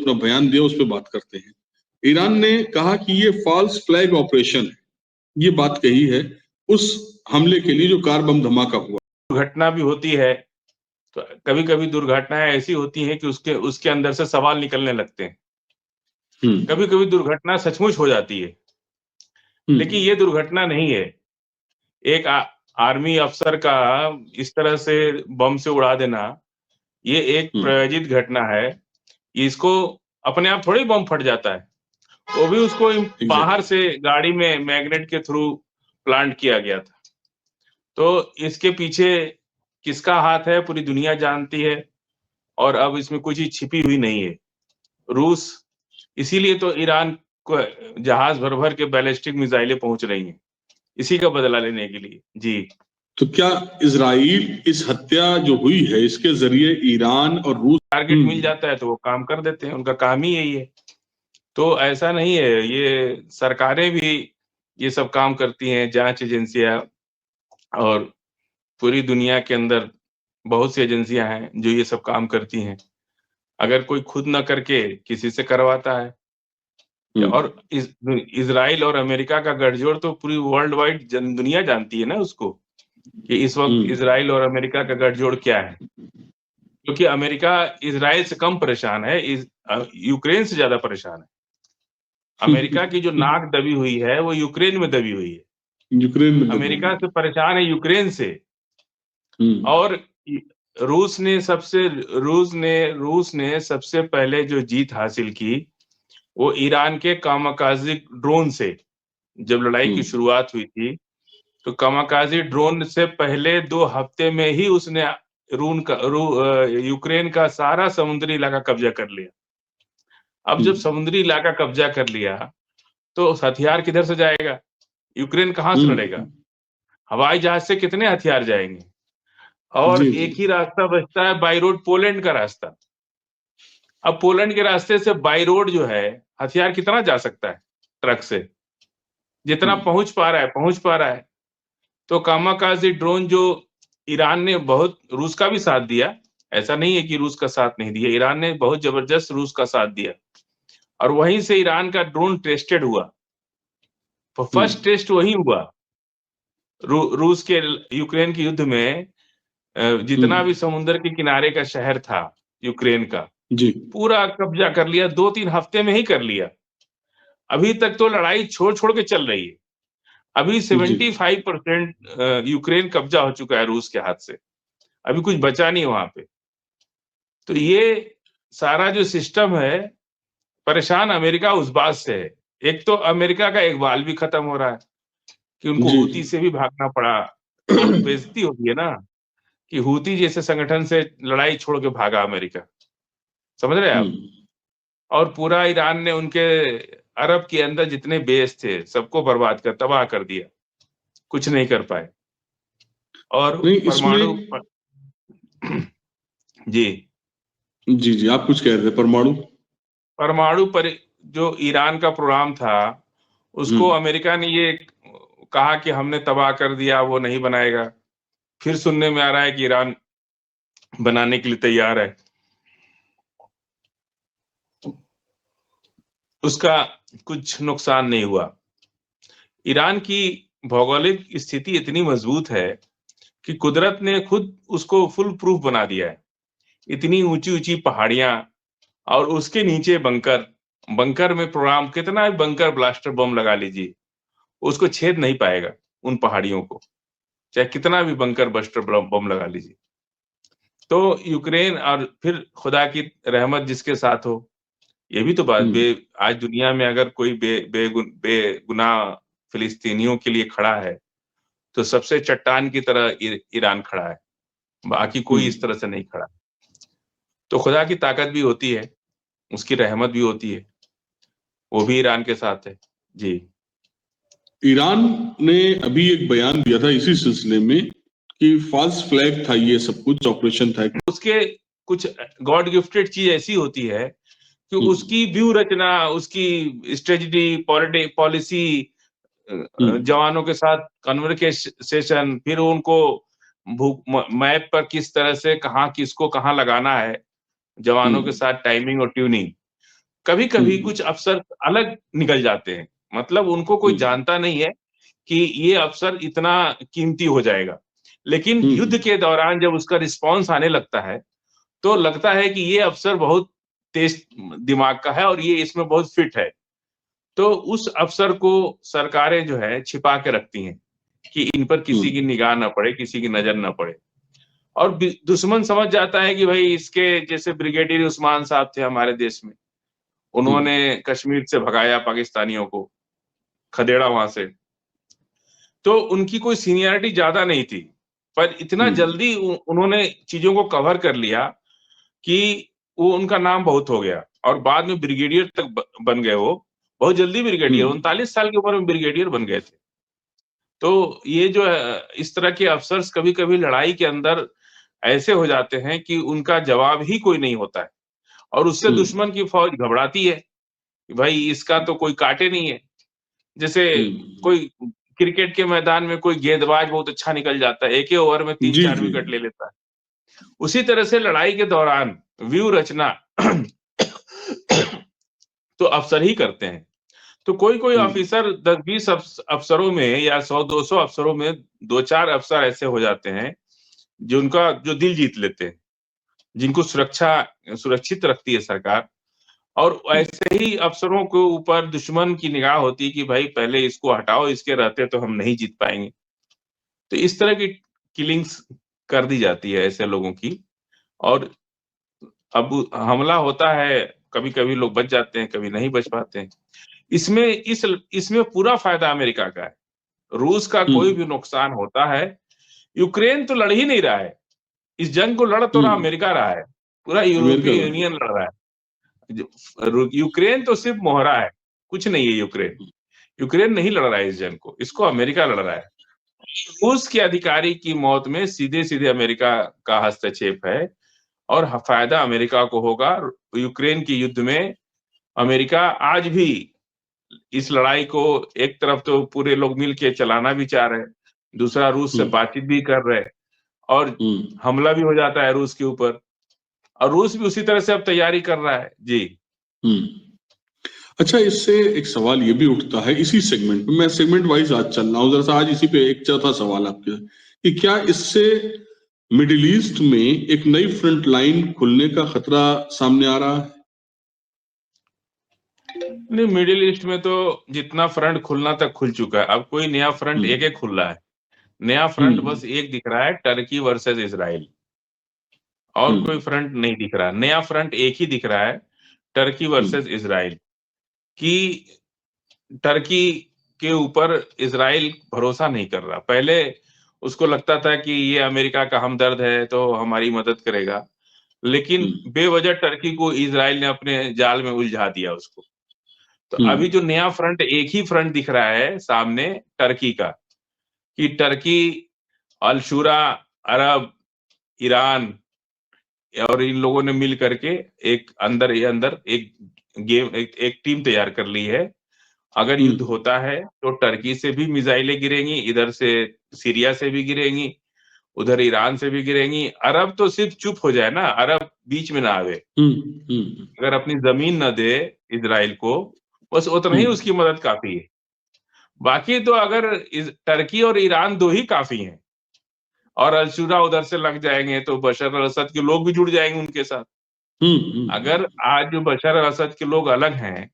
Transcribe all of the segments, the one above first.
अपना बयान दिया उस पर बात करते हैं। ईरान ने कहा कि ये फॉल्स फ्लैग ऑपरेशन है, ये बात कही है उस हमले के लिए जो कार बम धमाका हुआ। दुर्घटना भी होती है, तो कभी कभी दुर्घटनाएं ऐसी होती हैं कि उसके अंदर से सवाल निकलने लगते हैं। कभी कभी दुर्घटना सचमुच हो जाती है, लेकिन ये दुर्घटना नहीं है। एक आर्मी अफसर का इस तरह से बम से उड़ा देना, ये एक प्रायोजित घटना है। इसको अपने आप थोड़ी बम फट जाता है, वो भी उसको बाहर से गाड़ी में मैग्नेट के थ्रू प्लांट किया गया था। तो इसके पीछे किसका हाथ है पूरी दुनिया जानती है, और अब इसमें कुछ ही छिपी हुई नहीं है। रूस, इसीलिए तो ईरान को जहाज भर भर के बैलिस्टिक मिसाइलें पहुंच रही हैं, इसी का बदला लेने के लिए। जी, तो क्या इजराइल इस हत्या जो हुई है इसके जरिए ईरान और रूस टारगेट मिल जाता है तो वो काम कर देते हैं, उनका काम ही यही है। तो ऐसा नहीं है, ये सरकारें भी ये सब काम करती हैं, जांच एजेंसियां, और पूरी दुनिया के अंदर बहुत सी एजेंसियां हैं जो ये सब काम करती हैं। अगर कोई खुद ना करके किसी से करवाता है। और इजराइल और अमेरिका का गठजोड़ तो पूरी वर्ल्ड वाइड दुनिया जानती है ना उसको, कि इस वक्त इजराइल और अमेरिका का गठजोड़ क्या है। क्योंकि अमेरिका इजराइल से कम परेशान है, यूक्रेन से ज्यादा परेशान है। अमेरिका की जो नाक दबी हुई है वो यूक्रेन में दबी हुई है। यूक्रेन में अमेरिका से परेशान है यूक्रेन से। और रूस ने सबसे पहले जो जीत हासिल की वो ईरान के कामाकाजी ड्रोन से। जब लड़ाई की शुरुआत हुई थी तो कामाकाजी ड्रोन से पहले 2 हफ्ते में ही उसने यूक्रेन का सारा समुद्री इलाका कब्जा कर लिया। अब जब समुद्री इलाका कब्जा कर लिया तो हथियार किधर से जाएगा? यूक्रेन कहाँ से लड़ेगा? हवाई जहाज से कितने हथियार जाएंगे? और एक ही रास्ता बचता है, बाई रोड, पोलैंड का रास्ता। अब पोलैंड के रास्ते से बाई रोड जो है हथियार कितना जा सकता है? ट्रक से जितना पहुंच पा रहा है। तो कामाकाजी ड्रोन जो ईरान ने बहुत, रूस का भी साथ दिया, ऐसा नहीं है कि रूस का साथ नहीं दिया, ईरान ने बहुत जबरदस्त रूस का साथ दिया। और वहीं से ईरान का ड्रोन टेस्टेड हुआ। तो फर्स्ट टेस्ट वही हुआ। रूस के यूक्रेन के युद्ध में जितना भी समुद्र के किनारे का शहर था यूक्रेन का, पूरा कब्जा कर लिया, 2-3 हफ्ते में ही कर लिया। अभी तक तो लड़ाई छोड़ छोड़ के चल रही है। अभी 75% यूक्रेन कब्जा हो चुका है रूस के हाथ से, अभी कुछ बचा नहीं वहां पे। तो ये सारा जो सिस्टम है, परेशान अमेरिका उस बात से है। एक तो अमेरिका का इकबाल भी खत्म हो रहा है कि उनको हूती से भी भागना पड़ा। बहुत बेइज्जती होती है ना कि हूती जैसे संगठन से लड़ाई छोड़ के भागा अमेरिका, समझ रहे हैं आप? और पूरा ईरान ने उनके अरब के अंदर जितने बेस थे सबको बर्बाद कर, तबाह कर दिया, कुछ नहीं कर पाए। और परमाणु जी आप कुछ कह रहे थे। परमाणु पर जो ईरान का प्रोग्राम था उसको अमेरिका ने ये कहा कि हमने तबाह कर दिया, वो नहीं बनाएगा। फिर सुनने में आ रहा है कि ईरान बनाने के लिए तैयार है। उसका कुछ नुकसान नहीं हुआ। ईरान की भौगोलिक स्थिति इतनी मजबूत है कि कुदरत ने खुद उसको फुल प्रूफ बना दिया है। इतनी ऊंची ऊंची पहाड़ियां और उसके नीचे बंकर में प्रोग्राम, कितना भी बंकर ब्लास्टर बम लगा लीजिए उसको छेद नहीं पाएगा उन पहाड़ियों को, चाहे कितना भी बंकर बस्टर बम लगा लीजिए। तो यूक्रेन, और फिर खुदा की रहमत जिसके साथ हो, ये भी तो बात। आज दुनिया में अगर कोई बेगुनाह फिलिस्तीनियों के लिए खड़ा है तो सबसे चट्टान की तरह ईरान खड़ा है, बाकी कोई इस तरह से नहीं खड़ा। तो खुदा की ताकत भी होती है, उसकी रहमत भी होती है, वो भी ईरान के साथ है। जी, ईरान ने अभी एक बयान दिया था इसी सिलसिले में कि फॉल्स फ्लैग था, ये सब कुछ ऑपरेशन था। उसके कुछ गॉड गिफ्टेड चीज ऐसी होती है कि उसकी व्यू रचना, उसकी स्ट्रेटजी, पॉलिसी, जवानों के साथ कन्वर्सेशन, फिर उनको मैप पर किस तरह से कहाँ किसको कहाँ लगाना है, जवानों के साथ टाइमिंग और ट्यूनिंग, कभी कभी कुछ अफसर अलग निकल जाते हैं, मतलब उनको कोई जानता नहीं है कि ये अफसर इतना कीमती हो जाएगा, लेकिन युद्ध के दौरान जब उसका रिस्पॉन्स आने लगता है तो लगता है कि ये अफसर बहुत तेज दिमाग का है और ये इसमें बहुत फिट है। तो उस अफसर को सरकारें जो है छिपा के रखती हैं कि इन पर किसी की निगाह ना पड़े, किसी की नजर ना पड़े। और दुश्मन समझ जाता है कि भाई इसके जैसे ब्रिगेडियर उस्मान साहब थे हमारे देश में, उन्होंने कश्मीर से भगाया पाकिस्तानियों को, खदेड़ा वहां से, तो उनकी कोई सीनियरिटी ज्यादा नहीं थी, पर इतना जल्दी उन्होंने चीजों को कवर कर लिया कि वो उनका नाम बहुत हो गया और बाद में ब्रिगेडियर तक बन गए। वो बहुत जल्दी ब्रिगेडियर, 39 साल की उम्र में ब्रिगेडियर बन गए थे। तो ये जो है, इस तरह के अफसर्स कभी कभी लड़ाई के अंदर ऐसे हो जाते हैं कि उनका जवाब ही कोई नहीं होता है और उससे दुश्मन की फौज घबराती है कि भाई इसका तो कोई काटे नहीं है। जैसे कोई क्रिकेट के मैदान में कोई गेंदबाज बहुत अच्छा निकल जाता है, एक ही ओवर में 3-4 विकेट ले लेता है, उसी तरह से लड़ाई के दौरान व्यू रचना तो अफसर ही करते हैं। तो कोई कोई ऑफिसर 10-20 अफसरों में या 100-200 अफसरों में 2-4 अफसर ऐसे हो जाते हैं जो दिल जीत लेते हैं, जिनको सुरक्षित रखती है सरकार, और ऐसे ही अफसरों के ऊपर दुश्मन की निगाह होती है कि भाई पहले इसको हटाओ, इसके रहते तो हम नहीं जीत पाएंगे। तो इस तरह की किलिंग्स कर दी जाती है ऐसे लोगों की, और अब हमला होता है, कभी कभी लोग बच जाते हैं, कभी नहीं बच पाते हैं। इसमें पूरा फायदा अमेरिका का है। रूस का कोई भी नुकसान होता है, यूक्रेन तो लड़ ही नहीं रहा है, इस जंग को लड़ तो रहा अमेरिका रहा है, पूरा यूरोपीय यूनियन लड़ रहा है। यूक्रेन तो सिर्फ मोहरा है, कुछ नहीं है। यूक्रेन नहीं लड़ रहा है इस जंग को, इसको अमेरिका लड़ रहा है। रूस के अधिकारी की मौत में सीधे सीधे अमेरिका का हस्तक्षेप है और फायदा अमेरिका को होगा। यूक्रेन के युद्ध में अमेरिका आज भी इस लड़ाई को एक तरफ तो पूरे लोग मिल के चलाना भी चाह रहे हैं, दूसरा रूस से बातचीत भी कर रहे हैं और हमला भी हो जाता है रूस के ऊपर, और रूस भी उसी तरह से अब तैयारी कर रहा है। जी। अच्छा, इससे एक सवाल ये भी उठता है इसी सेगमेंट में, मैं सेगमेंट वाइज आज चल रहा हूँ जरा सा, आज इसी पे एक चौथा सवाल आपके, कि क्या इससे मिडिल ईस्ट में एक नई फ्रंट लाइन खुलने का खतरा सामने आ रहा है? नहीं, मिडिल ईस्ट में तो जितना फ्रंट खुलना तक खुल चुका है, अब कोई नया फ्रंट एक खुल रहा है। नया फ्रंट बस एक दिख रहा है, टर्की वर्सेस इजराइल, और कोई फ्रंट नहीं दिख रहा। नया फ्रंट एक ही दिख रहा है, टर्की वर्सेस इजराइल, कि टर्की के ऊपर इजराइल भरोसा नहीं कर रहा। पहले उसको लगता था कि ये अमेरिका का हमदर्द है तो हमारी मदद करेगा, लेकिन बेवजह टर्की को इजराइल ने अपने जाल में उलझा दिया उसको। तो अभी जो नया फ्रंट, एक ही फ्रंट दिख रहा है सामने टर्की का, कि टर्की, अल शूरा, अरब, ईरान और इन लोगों ने मिल करके एक एक टीम तैयार कर ली है। अगर युद्ध होता है तो टर्की से भी मिसाइलें गिरेंगी, इधर से सीरिया से भी गिरेंगी, उधर ईरान से भी गिरेंगी। अरब तो सिर्फ चुप हो जाए ना, अरब बीच में ना आवे, अगर अपनी जमीन न दे इजराइल को, बस उतना ही उसकी मदद काफी है। बाकी तो अगर टर्की और ईरान दो ही काफी हैं, और अलशूरा उधर से लग जाएंगे तो बशर अल असद के लोग भी जुड़ जाएंगे उनके साथ। अगर आज जो बशर अल असद के लोग अलग हैं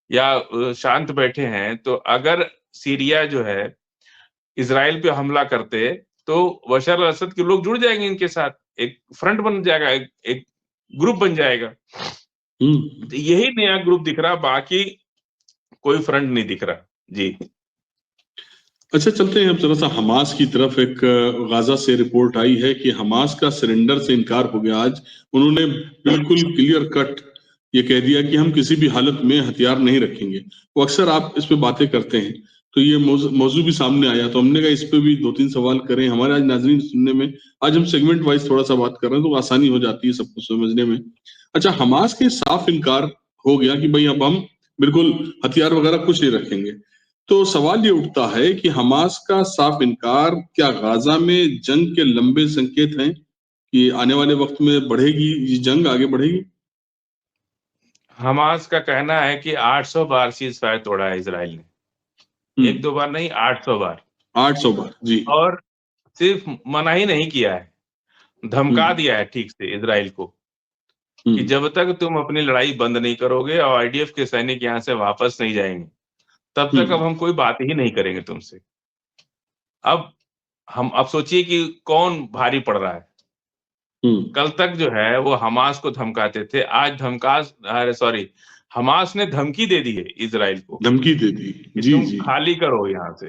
या शांत बैठे हैं, तो अगर सीरिया जो है इजराइल पे हमला करते तो बशर अल असद के लोग जुड़ जाएंगे इनके साथ, एक फ्रंट बन जाएगा, एक ग्रुप बन जाएगा। तो यही नया ग्रुप दिख रहा, बाकी कोई फ्रंट नहीं दिख रहा। जी। अच्छा, चलते हैं अब जरा सा हमास की तरफ। एक गाजा से रिपोर्ट आई है कि हमास का सरेंडर से इनकार हो गया आज। उन्होंने बिल्कुल क्लियर कट ये कह दिया कि हम किसी भी हालत में हथियार नहीं रखेंगे। वो अक्सर आप इस पे बातें करते हैं तो ये मौजू भी सामने आया, तो हमने कहा इस पे भी 2-3 सवाल करें। हमारे आज नाज़रीन सुनने में, आज हम सेगमेंट वाइज थोड़ा सा बात कर रहे हैं तो आसानी हो जाती है सबको समझने में। अच्छा, हमास के साफ इनकार हो गया कि भाई अब हम बिल्कुल हथियार वगैरह कुछ नहीं रखेंगे, तो सवाल ये उठता है कि हमास का साफ इनकार क्या गाजा में जंग के लंबे संकेत हैं कि आने वाले वक्त में बढ़ेगी ये जंग, आगे बढ़ेगी? हमास का कहना है कि 800 बार सीज फायर तोड़ा है इजराइल ने, 1-2 बार नहीं, 800 बार। 800 बार जी। और सिर्फ मना ही नहीं किया है, धमका दिया है ठीक से इजराइल को कि जब तक तुम अपनी लड़ाई बंद नहीं करोगे और आईडीएफ के सैनिक यहाँ से वापस नहीं जाएंगे, तब तक अब हम कोई बात ही नहीं करेंगे तुमसे। अब सोचिए कि कौन भारी पड़ रहा है। कल तक जो है वो हमास को धमकाते थे, आज हमास ने धमकी दे दी है इजराइल को, धमकी दे दी कि जी तुम जी। खाली करो यहाँ से।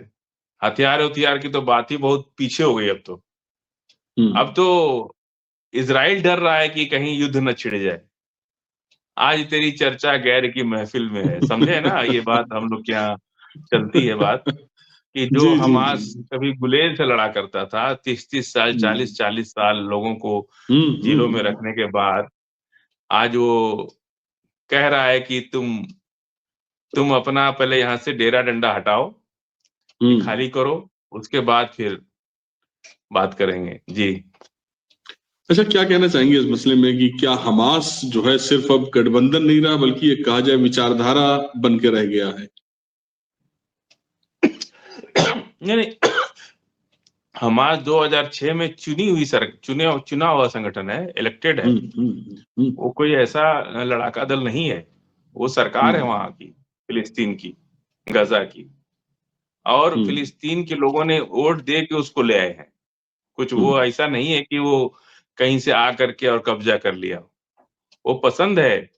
हथियार की तो बात ही बहुत पीछे हो गई अब तो इजराइल डर रहा है कि कहीं युद्ध न छिड़ जाए। आज तेरी चर्चा गैर की महफिल में है, समझे ना, ये बात हम लोग के यहाँ चलती है बात कि जो जी जी हमास जी। कभी गुलेल से लड़ा करता था, 30-30 साल 40-40 साल लोगों को जेलों में रखने के बाद, आज वो कह रहा है कि तुम अपना पहले यहाँ से डेरा डंडा हटाओ, खाली करो, उसके बाद फिर बात करेंगे जी। अच्छा, क्या कहना चाहेंगे इस मसले में कि क्या हमास जो है सिर्फ अब गठबंधन नहीं रहा, बल्कि एक कहा जाए विचारधारा बन के रह गया है? नहीं, हमास 2006 में चुना हुआ संगठन है, इलेक्टेड है। वो कोई ऐसा लड़ाका दल नहीं है, वो सरकार है वहां की, फिलिस्तीन की, गजा की। और फिलिस्तीन के लोगों ने वोट दे के उसको ले आए हैं। कुछ वो ऐसा नहीं है कि वो कहीं से आ करके और कब्जा कर लिया। वो पसंद है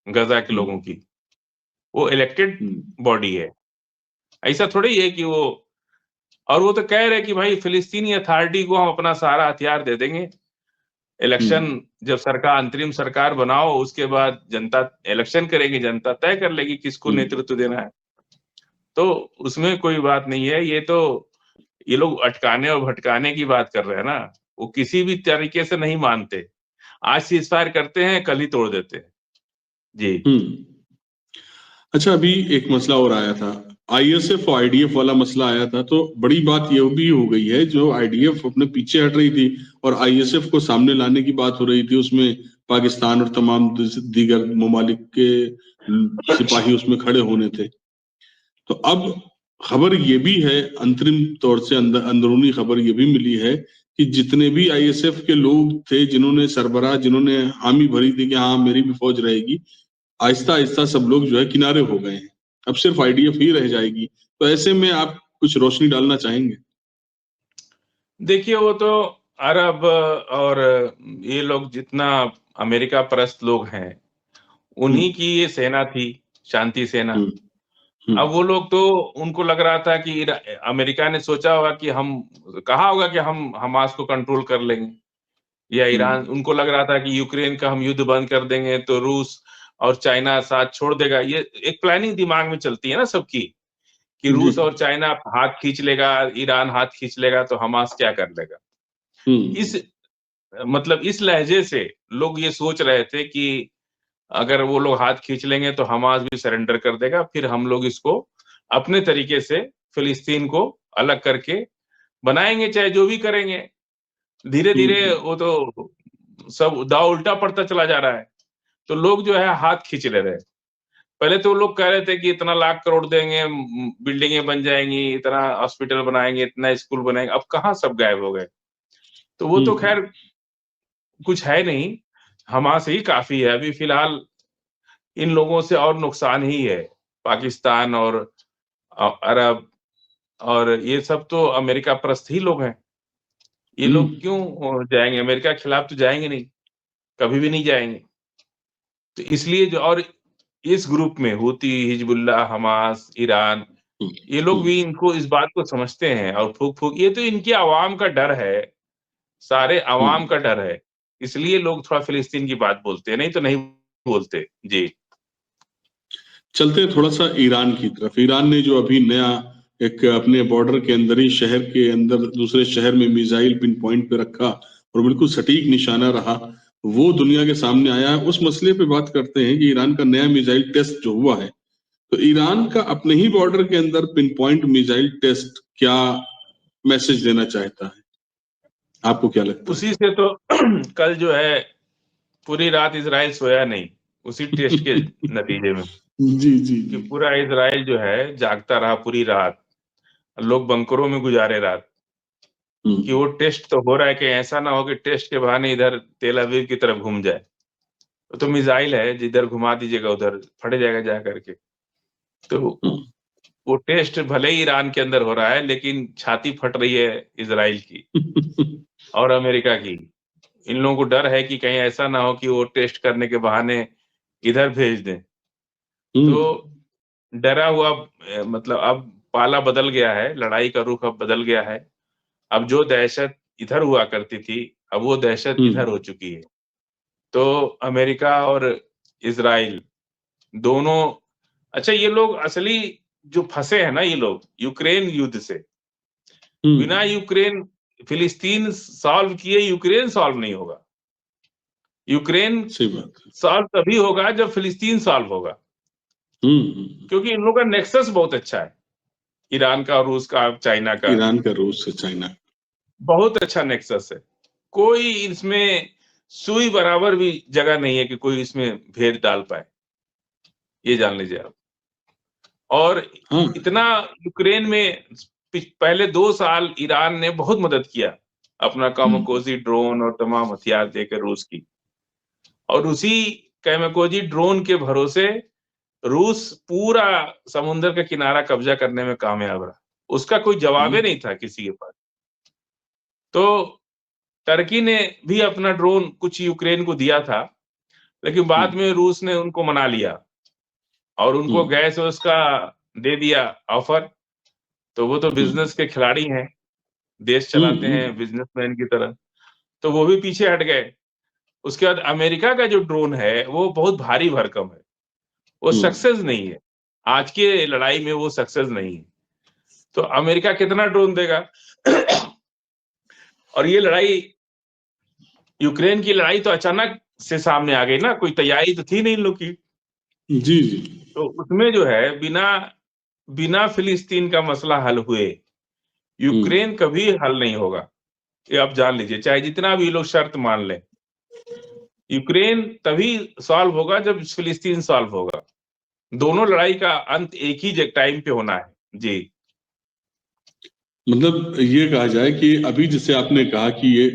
गजा के लोगों की, वो इलेक्टेड बॉडी है। ऐसा थोड़ी है कि वो तो कह रहे कि भाई फिलिस्तीनी अथॉरिटी को हम अपना सारा हथियार दे देंगे, इलेक्शन जब अंतरिम सरकार बनाओ, उसके बाद जनता इलेक्शन करेगी, जनता तय कर लेगी किसको नेतृत्व देना है। तो उसमें कोई बात नहीं है। ये लोग अटकाने और भटकाने की बात कर रहे हैं ना, वो किसी भी तरीके से नहीं मानते। आज सीजफायर करते हैं, कल ही तोड़ देते हैं जी। अच्छा, अभी एक मसला और आया था, आईएसएफ और आईडीएफ वाला मसला आया था, तो बड़ी बात ये भी हो गई है, जो आईडीएफ अपने पीछे हट रही थी और आईएसएफ को सामने लाने की बात हो रही थी, उसमें पाकिस्तान और तमाम दीगर ममालिक के सिपाही उसमें खड़े होने थे। तो अब खबर ये भी है, अंतरिम तौर से अंदरूनी खबर ये भी मिली है कि जितने भी आईएसएफ के लोग थे, जिन्होंने हामी भरी थी कि हाँ मेरी भी फौज रहेगी, आहिस्ता आहिस्ता सब लोग जो है किनारे हो गए हैं। अब सिर्फ आईडीएफ ही रह जाएगी। तो ऐसे में आप कुछ रोशनी डालना चाहेंगे? देखिए, वो तो अरब और ये लोग जितना अमेरिका परस्त लोग हैं, उन्हीं की ये सेना थी, शांति सेना। अब वो लोग तो, उनको लग रहा था कि अमेरिका ने सोचा होगा कि कहा होगा कि हम हमास को कंट्रोल कर लेंगे, या ईरान, उनको लग रहा था कि यूक्रेन का हम युद्ध बंद कर देंगे तो रूस और चाइना साथ छोड़ देगा। ये एक प्लानिंग दिमाग में चलती है ना सबकी, कि रूस और चाइना हाथ खींच लेगा, ईरान हाथ खींच लेगा तो हमास क्या कर लेगा। इस लहजे से लोग ये सोच रहे थे कि अगर वो लोग हाथ खींच लेंगे तो हमास भी सरेंडर कर देगा, फिर हम लोग इसको अपने तरीके से फिलिस्तीन को अलग करके बनाएंगे, चाहे जो भी करेंगे। धीरे धीरे वो तो सब दाव उल्टा पड़ता चला जा रहा है, तो लोग जो है हाथ खींच ले रहे हैं। पहले तो लोग कह रहे थे कि इतना लाख करोड़ देंगे, बिल्डिंगें बन जाएंगी, इतना हॉस्पिटल बनाएंगे, इतना स्कूल बनाएंगे। अब कहाँ सब गायब हो गए। तो वो तो खैर कुछ है नहीं, हमास ही काफी है अभी फिलहाल। इन लोगों से और नुकसान ही है, पाकिस्तान और अरब और ये सब तो अमेरिका परस्त ही लोग हैं। ये लोग क्यों जाएंगे अमेरिका के खिलाफ? तो जाएंगे नहीं, कभी भी नहीं जाएंगे। तो इसलिए और इस ग्रुप में हुती, हिजबुल्लाह, हमास, ईरान, ये लोग भी इनको इस बात को समझते हैं और फूक ये तो इनकी आवाम का डर है, सारे आवाम का डर है। इसलिए लोग थोड़ा फिलिस्तीन की बात बोलते हैं, नहीं तो नहीं बोलते जी। चलते हैं थोड़ा सा ईरान की तरफ। ईरान ने जो अभी नया एक अपने बॉर्डर के अंदर ही, शहर के अंदर दूसरे शहर में मिसाइल पिन पॉइंट पे रखा और बिल्कुल सटीक निशाना रहा, वो दुनिया के सामने आया है। उस मसले पे बात करते हैं कि ईरान का नया मिसाइल टेस्ट जो हुआ है, तो ईरान का अपने ही बॉर्डर के अंदर पिन पॉइंट मिसाइल टेस्ट क्या मैसेज देना चाहता है? आपको क्या लगता है? उसी से तो कल जो है पूरी रात इजराइल सोया नहीं, उसी टेस्ट के नतीजे में जी जी कि जी। पूरा इजराइल जो है जागता रहा पूरी रात, लोग बंकरों में गुजारे रात, कि वो टेस्ट तो हो रहा है कि ऐसा ना हो कि टेस्ट के बहाने इधर तेल अवीव की तरफ घूम जाए। तो मिसाइल है, जिधर घुमा दीजिएगा उधर फट जाएगा जा करके। तो वो टेस्ट भले ही ईरान के अंदर हो रहा है, लेकिन छाती फट रही है इजराइल की और अमेरिका की। इन लोगों को डर है कि कहीं ऐसा ना हो कि वो टेस्ट करने के बहाने इधर भेज दें। तो डरा हुआ मतलब अब पाला बदल गया है, लड़ाई का रुख अब बदल गया है। अब जो दहशत इधर हुआ करती थी, अब वो दहशत इधर हो चुकी है। तो अमेरिका और इजराइल दोनों, अच्छा ये लोग असली जो फंसे हैं ना, ये लोग यूक्रेन युद्ध से, बिना यूक्रेन फिलिस्तीन सॉल्व किए यूक्रेन सॉल्व नहीं होगा। यूक्रेन सही बात है। सॉल्व तभी होगा जब फिलिस्तीन सॉल्व होगा, क्योंकि इन लोगों का नेक्सस बहुत अच्छा है, ईरान का, रूस का, चाइना का, ईरान का, रूस से, चाइना, बहुत अच्छा नेक्सस है। कोई इसमें सुई बराबर भी जगह नहीं है कि कोई इसमें भेद डाल पाए, ये जान लीजिए आप। और हाँ इतना यूक्रेन में पहले 2 साल ईरान ने बहुत मदद किया, अपना कामोकोजी ड्रोन और तमाम हथियार देकर रूस की, और उसी कामोकोजी ड्रोन के भरोसे रूस पूरा समुद्र का किनारा कब्जा करने में कामयाब रहा। उसका कोई जवाब ही नहीं था किसी के पास। तो टर्की ने भी अपना ड्रोन कुछ यूक्रेन को दिया था, लेकिन बाद में रूस ने उनको मना लिया और उनको गैस उसका दे दिया ऑफर। तो वो तो बिजनेस के खिलाड़ी हैं, देश चलाते हैं बिजनेसमैन की तरह, तो वो भी पीछे हट गए। उसके बाद अमेरिका का जो ड्रोन है वो बहुत भारी भरकम है, वो सक्सेस नहीं है, आज के लड़ाई में वो सक्सेस नहीं है। तो अमेरिका कितना ड्रोन देगा और ये लड़ाई, यूक्रेन की लड़ाई तो अचानक से सामने आ गई ना, कोई तैयारी तो थी नहीं इन लोग की। जी जी। तो उसमें जो है बिना फिलिस्तीन का मसला हल हुए यूक्रेन कभी हल नहीं होगा, ये आप जान लीजिए, चाहे जितना भी लोग शर्त मान लें। यूक्रेन तभी सॉल्व होगा जब फिलिस्तीन सॉल्व होगा। दोनों लड़ाई का अंत एक ही टाइम पे होना है। जी, मतलब ये कहा जाए कि अभी जैसे आपने कहा कि ये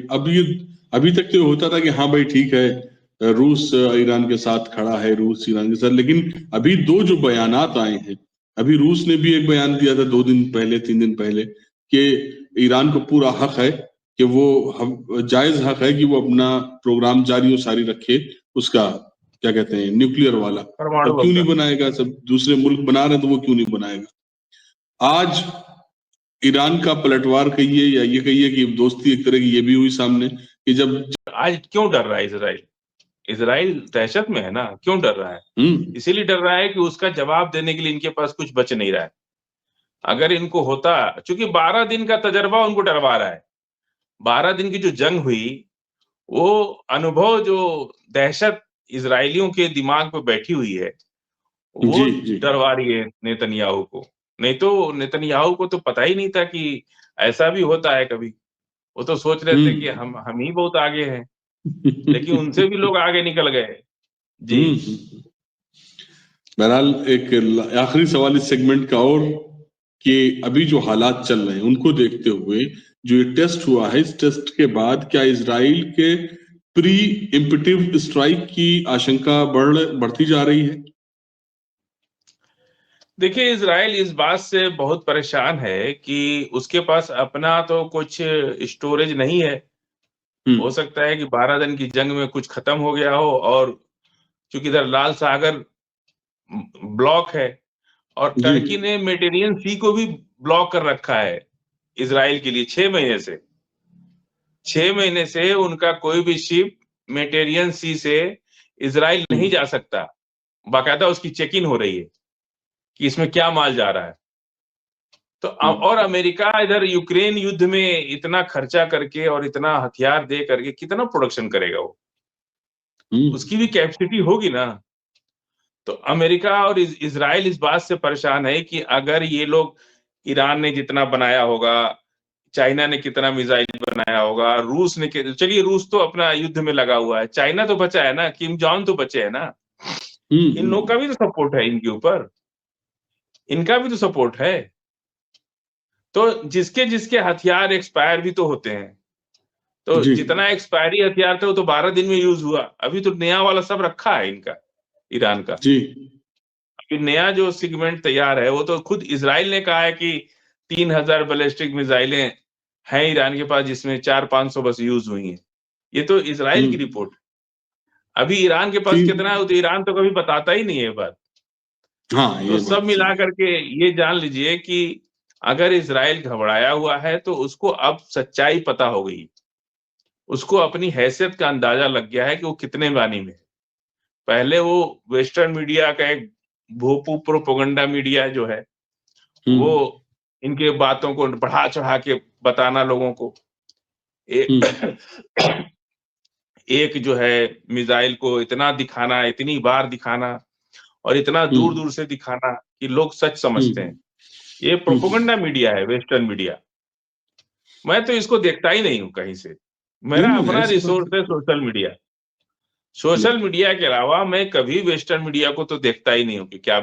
अभी तक तो होता था कि हाँ भाई ठीक है, रूस ईरान के साथ खड़ा है, रूस ईरान के साथ, लेकिन अभी 2 जो बयानात आए हैं, अभी रूस ने भी एक बयान दिया था 2 दिन पहले, 3 दिन पहले, कि ईरान को पूरा हक है कि जायज हक है कि वो अपना प्रोग्राम जारी और सारी रखे, उसका क्या कहते हैं, न्यूक्लियर वाला। परमाणु अब बम क्यों नहीं का। बनाएगा? सब दूसरे मुल्क बना रहे हैं तो वो क्यों नहीं बनाएगा? आज ईरान का पलटवार कहिए या ये कहिए कि दोस्ती एक तरह की ये भी हुई सामने कि जब आज क्यों डर रहा है इजराइल? इजराइल दहशत में है ना, क्यों डर रहा है? इसीलिए डर रहा है कि उसका जवाब देने के लिए इनके पास कुछ बच नहीं रहा है। अगर इनको होता, क्योंकि 12 दिन का तजर्बा उनको डरवा रहा है। 12 दिन की जो जंग हुई, वो अनुभव, जो दहशत इजरायलियों के दिमाग पे बैठी हुई है, वो जी जी। डरवा रही है नेतन्याहू को। नहीं तो नेतन्याहू को तो पता ही नहीं था कि ऐसा भी होता है कभी। वो तो सोच रहे थे कि हम ही बहुत आगे हैं, लेकिन उनसे भी लोग आगे निकल गए। जी, बहरहाल एक आखिरी सवाल इस सेगमेंट का, और कि अभी जो हालात चल रहे हैं उनको देखते हुए जो ये टेस्ट हुआ है, इस टेस्ट के बाद क्या इजराइल के प्री इम्पिटिव स्ट्राइक की आशंका बढ़ती जा रही है? देखिए इजराइल इस बात से बहुत परेशान है कि उसके पास अपना तो कुछ स्टोरेज नहीं है। हो सकता है कि 12 दिन की जंग में कुछ खत्म हो गया हो, और क्योंकि इधर लाल सागर ब्लॉक है, और जी टर्की ने मेडिटेरियन सी को भी ब्लॉक कर रखा है इजराइल के लिए 6 महीने से। 6 महीने से उनका कोई भी शिप मेडिटेरियन सी से इजराइल नहीं जा सकता। बाकायदा उसकी चेकिंग हो रही है कि इसमें क्या माल जा रहा है। तो और अमेरिका इधर यूक्रेन युद्ध में इतना खर्चा करके और इतना हथियार दे करके कितना प्रोडक्शन करेगा वो? उसकी भी कैपेसिटी होगी ना। तो अमेरिका और इजराइल इस बात से परेशान है कि अगर ये लोग, ईरान ने जितना बनाया होगा, चाइना ने कितना मिसाइल बनाया होगा, रूस ने, चलिए रूस तो अपना युद्ध में लगा हुआ है, चाइना तो बचा है ना, किम जॉन्ग तो बचे है ना। इन लोग का भी तो सपोर्ट है इनके ऊपर, इनका भी तो सपोर्ट है। तो जिसके जिसके हथियार एक्सपायर भी तो होते हैं, तो जी जितना एक्सपायरी हथियार था वो तो 12 दिन में यूज हुआ, अभी तो नया वाला सब रखा है इनका, ईरान का। जी अभी नया जो सेगमेंट तैयार है वो तो खुद इजराइल ने कहा है कि 3000 बैलिस्टिक मिसाइलें हैं ईरान के पास, जिसमें 400-500 बस यूज हुई हैं। ये तो इजराइल की रिपोर्ट। अभी ईरान के पास कितना है वो तो ईरान तो कभी बताता ही नहीं है ये बात। हाँ, तो ये सब बात मिला सही है। करके ये जान लीजिए कि अगर इजराइल घबराया हुआ है तो उसको अब सच्चाई पता हो गई, उसको अपनी हैसियत का अंदाजा लग गया है कि वो कितने बानी में है। पहले वो वेस्टर्न मीडिया का एक भोपू प्रोपेगेंडा मीडिया जो है, वो इनके बातों को बढ़ा चढ़ा के बताना लोगों को, एक जो है मिसाइल को इतना दिखाना, इतनी बार दिखाना और इतना दूर दूर से दिखाना कि लोग सच समझते हैं। ये प्रोपेगेंडा मीडिया है, वेस्टर्न मीडिया। मैं तो इसको देखता ही नहीं हूं कहीं से। नहीं मेरा नहीं, अपना जाहिर सी बात रिसोर्स है है। Social media. सोशल मीडिया के अलावा मैं कभी वेस्टर्न मीडिया को तो देखता ही नहीं हूं कि क्या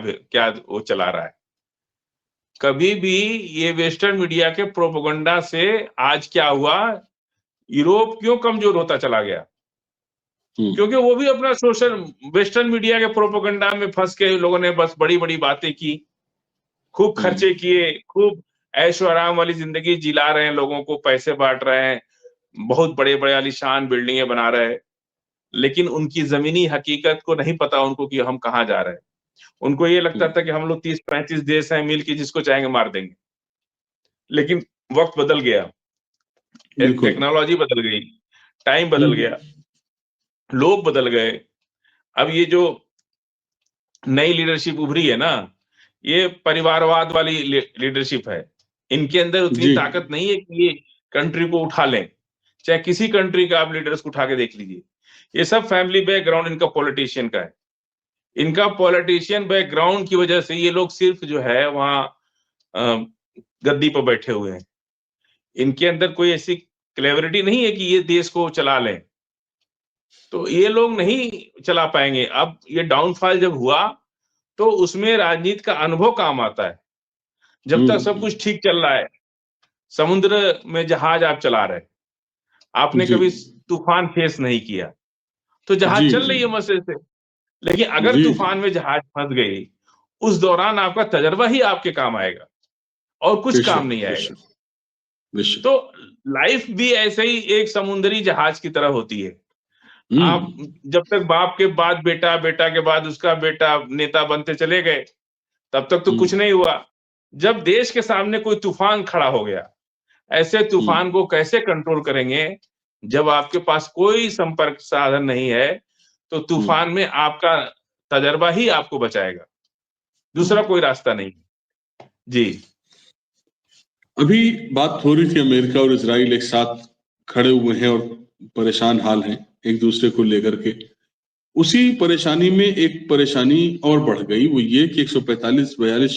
वो चला रहा है। कभी भी ये वेस्टर्न मीडिया के प्रोपेगेंडा से आज क्या हुआ, यूरोप क्यों कमजोर होता चला गया? क्योंकि वो भी अपना सोशल वेस्टर्न मीडिया के प्रोपेगेंडा में फंस के लोगों ने बस बड़ी बड़ी बातें की, खूब खर्चे किए, खूब ऐशो आराम वाली जिंदगी जिला रहे हैं, लोगों को पैसे बांट रहे हैं, बहुत बड़े बड़े आलीशान बिल्डिंगें बना रहे हैं, लेकिन उनकी जमीनी हकीकत को नहीं पता उनको कि हम कहाँ जा रहे हैं। उनको ये लगता था कि हम लोग 30-35 देश हैं, मिल के जिसको चाहेंगे मार देंगे। लेकिन वक्त बदल गया, बिल्कुल। टेक्नोलॉजी बदल गई, टाइम बदल गया, लोग बदल गए। अब ये जो नई लीडरशिप उभरी है ना, ये परिवारवाद वाली लीडरशिप है। इनके अंदर उतनी जी ताकत नहीं है कि ये कंट्री को उठा लें। चाहे किसी कंट्री का आप लीडर्स को उठा के देख लीजिए, ये सब फैमिली बैकग्राउंड इनका पॉलिटिशियन का है। इनका पॉलिटिशियन बैकग्राउंड की वजह से ये लोग सिर्फ जो है वहां गद्दी पर बैठे हुए हैं। इनके अंदर कोई ऐसी क्लेवरिटी नहीं है कि ये देश को चला लें, तो ये लोग नहीं चला पाएंगे। अब ये डाउनफॉल जब हुआ तो उसमें राजनीति का अनुभव काम आता है। जब तक सब कुछ ठीक चल रहा है, समुद्र में जहाज आप चला रहे, आपने जी कभी तूफान फेस नहीं किया, तो जहाज जी चल जी रही है मजे से। लेकिन अगर जी जी तूफान में जहाज फंस गई, उस दौरान आपका तजर्बा ही आपके काम आएगा और कुछ काम बेशक नहीं आएगा। बेशक बेशक। तो लाइफ भी ऐसे ही एक समुद्री जहाज की तरह होती है। आप जब तक बाप के बाद बेटा, बेटा के बाद उसका बेटा नेता बनते चले गए, तब तक तो कुछ नहीं हुआ। जब देश के सामने कोई तूफान खड़ा हो गया, ऐसे तूफान को कैसे कंट्रोल करेंगे? जब आपके पास कोई संपर्क साधन नहीं है, तो तूफान में आपका तजर्बा ही आपको बचाएगा, दूसरा कोई रास्ता नहीं। जी अभी बात हो रही थी अमेरिका और इजराइल एक साथ खड़े हुए हैं और परेशान हाल हैं एक दूसरे को लेकर के। उसी परेशानी में एक परेशानी और बढ़ गई, वो ये कि 145-42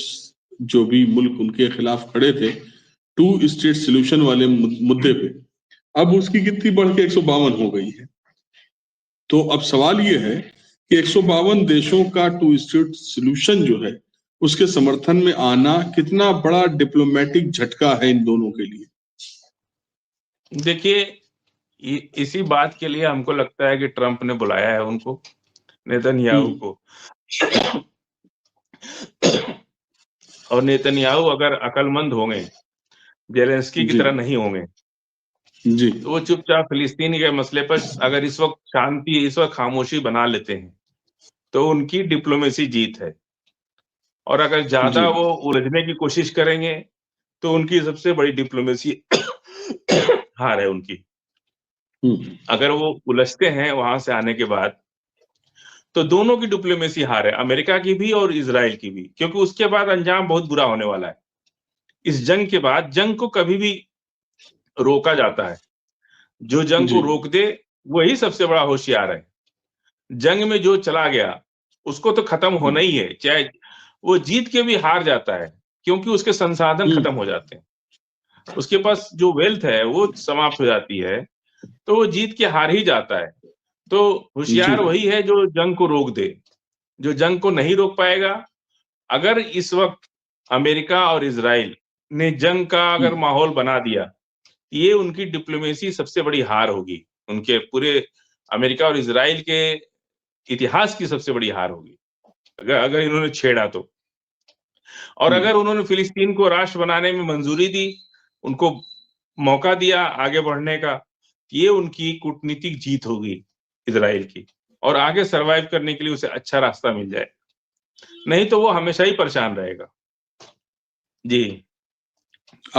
जो भी मुल्क उनके खिलाफ खड़े थे टू स्टेट सोल्यूशन वाले मुद्दे पे, अब उसकी गिनती बढ़ के 152 हो गई है। तो अब सवाल ये है कि 152 देशों का टू स्टेट सोल्यूशन जो है उसके समर्थन में आना कितना बड़ा डिप्लोमेटिक झटका है इन दोनों के लिए। देखिए, इसी बात के लिए हमको लगता है कि ट्रंप ने बुलाया है उनको, नेतन्याहू को। और नेतन्याहू अगर अकलमंद होंगे, जेलेंस्की की जी तरह नहीं होंगे, जी तो वो चुपचाप फिलिस्तीन के मसले पर अगर इस वक्त शांति, इस वक्त खामोशी बना लेते हैं, तो उनकी डिप्लोमेसी जीत है। और अगर जी ज्यादा वो उलझने की कोशिश करेंगे, तो उनकी सबसे बड़ी डिप्लोमेसी हार है उनकी। अगर वो उलझते हैं वहां से आने के बाद, तो दोनों की डिप्लोमेसी हार है, अमेरिका की भी और इजराइल की भी, क्योंकि उसके बाद अंजाम बहुत बुरा होने वाला है। इस जंग के बाद, जंग को कभी भी रोका जाता है, जो जंग जी को रोक दे वही सबसे बड़ा होशियार है। जंग में जो चला गया उसको तो खत्म होना ही है, चाहे वो जीत के भी हार जाता है, क्योंकि उसके संसाधन खत्म हो जाते हैं, उसके पास जो वेल्थ है वो समाप्त हो जाती है, तो वो जीत के हार ही जाता है। तो जी होशियार वही है जो जंग को रोक दे, जो जंग को नहीं रोक पाएगा। अगर इस वक्त अमेरिका और इजराइल ने जंग का अगर माहौल बना दिया, ये उनकी डिप्लोमेसी सबसे बड़ी हार होगी, उनके पूरे अमेरिका और इजराइल के इतिहास की सबसे बड़ी हार होगी, अगर इन्होंने छेड़ा तो। और अगर उन्होंने फिलिस्तीन को राष्ट्र बनाने में मंजूरी दी, उनको मौका दिया आगे बढ़ने का, ये उनकी कूटनीतिक जीत होगी इजराइल की, और आगे सरवाइव करने के लिए उसे अच्छा रास्ता मिल जाए, नहीं तो वो हमेशा ही परेशान रहेगा। जी।